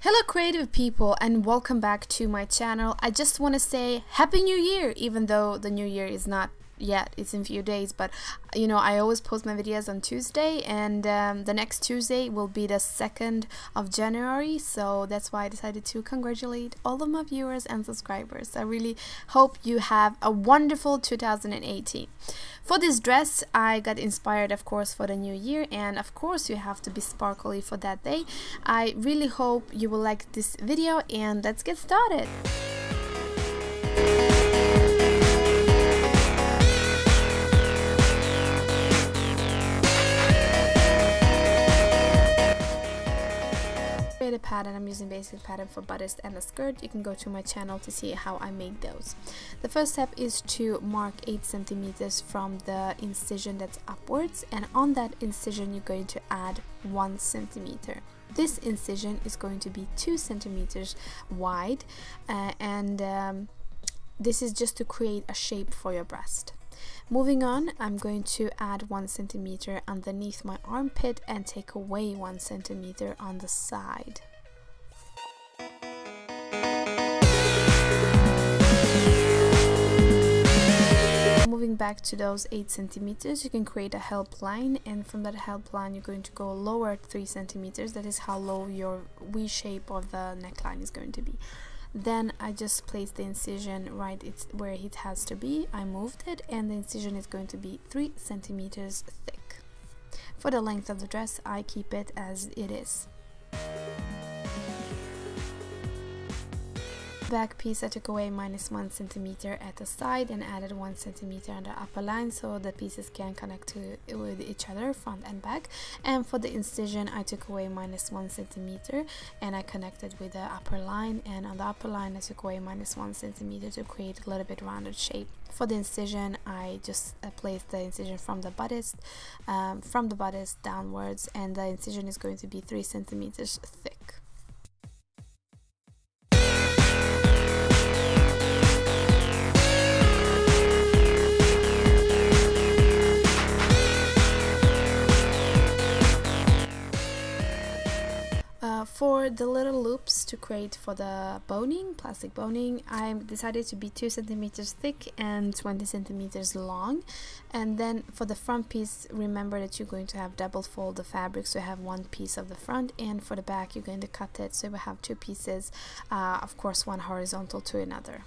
Hello creative people and welcome back to my channel. I just want to say Happy New Year, even though the new year is not yet, it's in a few days, but you know, I always post my videos on Tuesday, and the next Tuesday will be the 2nd of January, so that's why I decided to congratulate all of my viewers and subscribers. I really hope you have a wonderful 2018. For this dress, I got inspired, of course, for the new year, and of course you have to be sparkly for that day. I really hope you will like this video, and let's get started. The pattern, I'm using basic pattern for bodice and a skirt. You can go to my channel to see how I make those. The first step is to mark 8 centimeters from the incision that's upwards, and on that incision you're going to add 1 centimeter. This incision is going to be 2 centimeters wide, and this is just to create a shape for your breast. Moving on, I'm going to add 1 centimeter underneath my armpit and take away 1 centimeter on the side. Moving back to those 8 centimeters, you can create a help line, and from that help line you're going to go lower 3 centimeters. That is how low your V shape of the neckline is going to be. Then I just placed the incision right where it has to be. I moved it, and the incision is going to be 3 centimeters thick. For the length of the dress, I keep it as it is. Back piece, I took away -1 centimeter at the side and added 1 centimeter on the upper line so the pieces can connect with each other, front and back. And for the incision, I took away -1 centimeter and I connected with the upper line, and on the upper line I took away -1 centimeter to create a little bit rounded shape. For the incision, I just placed the incision from the bodice downwards, and the incision is going to be 3 centimeters thick. For the little loops to create for the boning, plastic boning, I decided to be 2 centimeters thick and 20 centimeters long. And then for the front piece, remember that you're going to have double fold the fabric, so you have 1 piece of the front, and for the back you're going to cut it, so you will have 2 pieces, of course one horizontal to another.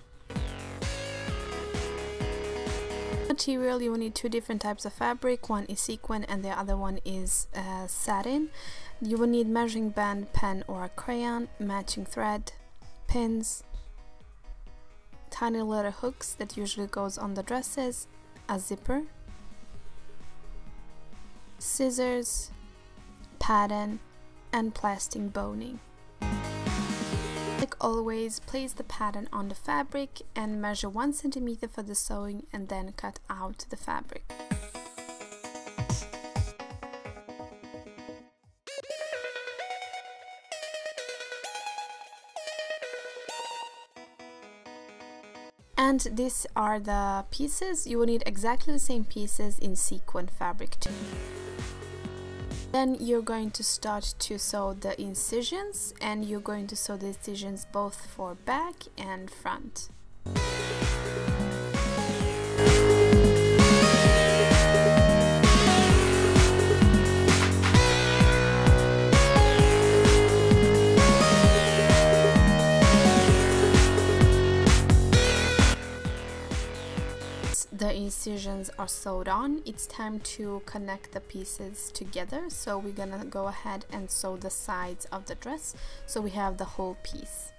Material, you will need 2 different types of fabric. One is sequin and the other one is satin. You will need measuring band, pen or a crayon, matching thread, pins, tiny little hooks that usually goes on the dresses, a zipper, scissors, pattern, and plastic boning. Like always, place the pattern on the fabric and measure 1 centimeter for the sewing, and then cut out the fabric. And these are the pieces. You will need exactly the same pieces in sequin fabric too. Then you're going to start to sew the incisions, and you're going to sew the incisions both for back and front. The incisions are sewed on. It's time to connect the pieces together, so we're gonna go ahead and sew the sides of the dress so we have the whole piece.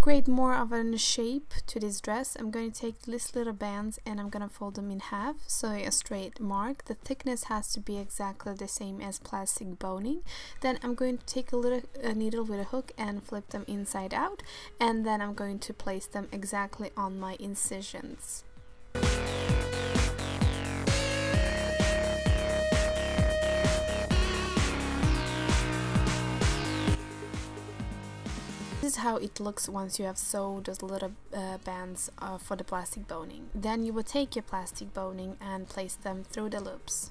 Create more of a shape to this dress, I'm going to take these little bands and I'm going to fold them in half, so a straight mark. The thickness has to be exactly the same as plastic boning. Then I'm going to take a needle with a hook and flip them inside out, and then I'm going to place them exactly on my incisions. how it looks once you have sewed those little bands for the plastic boning. Then you will take your plastic boning and place them through the loops.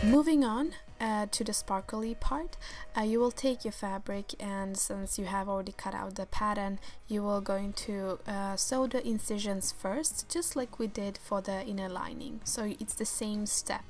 Moving on to the sparkly part, you will take your fabric, and since you have already cut out the pattern, you will going to sew the incisions first, just like we did for the inner lining. So it's the same step.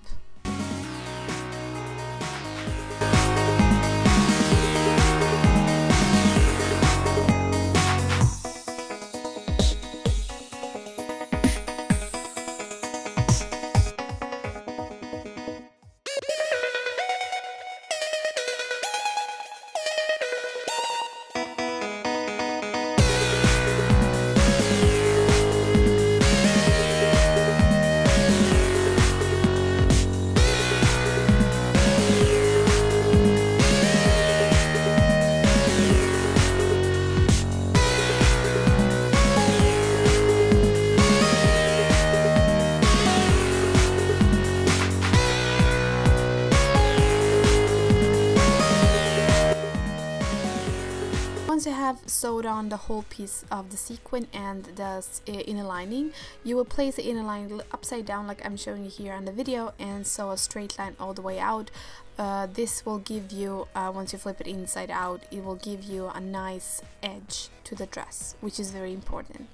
Once you have sewed on the whole piece of the sequin and the inner lining, you will place the inner lining upside down like I'm showing you here in the video, and sew a straight line all the way out. This will give you, once you flip it inside out, it will give you a nice edge to the dress, which is very important.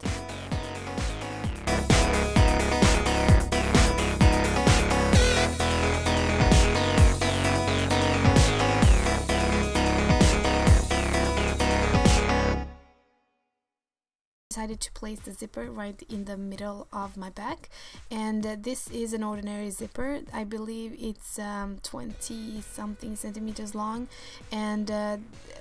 Decided to place the zipper right in the middle of my back, and this is an ordinary zipper. I believe it's 20 something centimeters long, and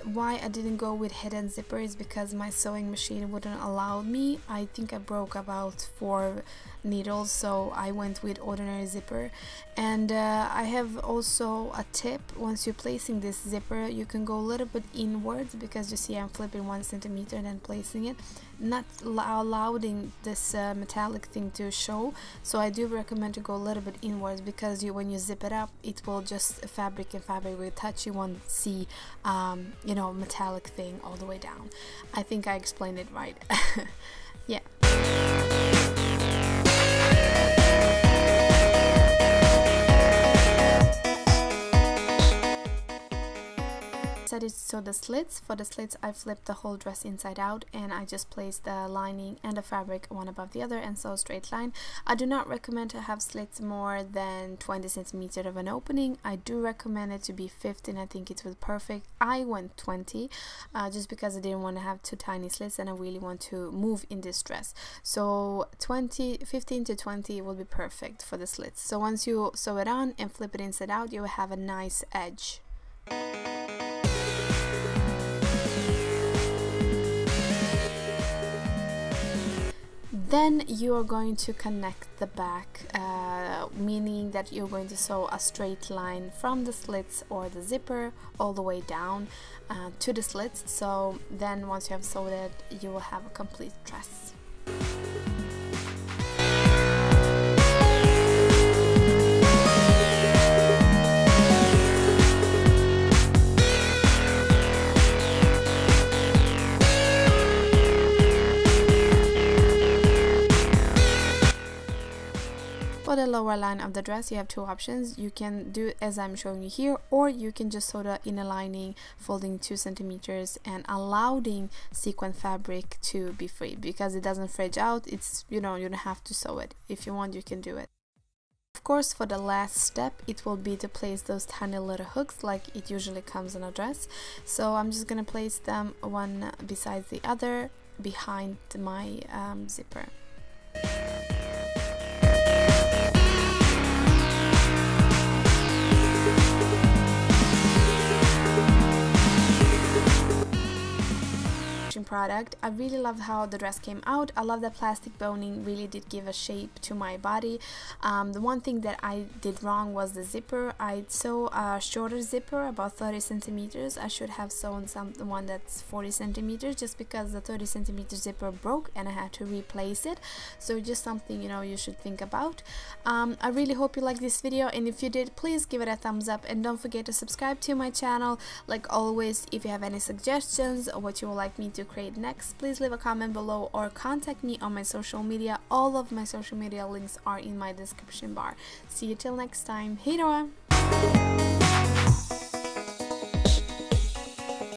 why I didn't go with hidden zipper is because my sewing machine wouldn't allow me. I think I broke about 4 needles, so I went with ordinary zipper. And I have also a tip: once you're placing this zipper, you can go a little bit inwards, because you see I'm flipping 1 centimeter and then placing it, not allowing this metallic thing to show. So I do recommend to go a little bit inwards, because when you zip it up, it will just fabric will touch. You won't see you know, metallic thing all the way down. I think I explained it right. Yeah. Decided to sew the slits. For the slits, I flipped the whole dress inside out, and I just placed the lining and the fabric one above the other and sew a straight line. I do not recommend to have slits more than 20 centimeters of an opening. I do recommend it to be 15. I think it was perfect. I went 20 just because I didn't want to have too tiny slits, and I really want to move in this dress. So 15 to 20 will be perfect for the slits. So once you sew it on and flip it inside out, you will have a nice edge. Then you are going to connect the back, meaning that you're going to sew a straight line from the slits or the zipper all the way down to the slits. So then once you have sewed it, you will have a complete dress. For the lower line of the dress, you have 2 options. You can do as I'm showing you here, or you can just sew the inner lining, folding 2 centimeters and allowing sequin fabric to be free, because it doesn't fridge out. It's, you know, you don't have to sew it. If you want, you can do it. Of course, for the last step, it will be to place those tiny little hooks like it usually comes in a dress. So I'm just gonna place them one besides the other behind my zipper. product. I really loved how the dress came out. I love that plastic boning really did give a shape to my body. The one thing that I did wrong was the zipper. I sew a shorter zipper, about 30 centimeters. I should have sewn the one that's 40 centimeters, just because the 30 centimeter zipper broke and I had to replace it. So just something, you know, you should think about. I really hope you like this video, and if you did, please give it a thumbs up and don't forget to subscribe to my channel. Like always, if you have any suggestions or what you would like me to create next, please leave a comment below or contact me on my social media. All of my social media links are in my description bar. See you till next time. Hej då!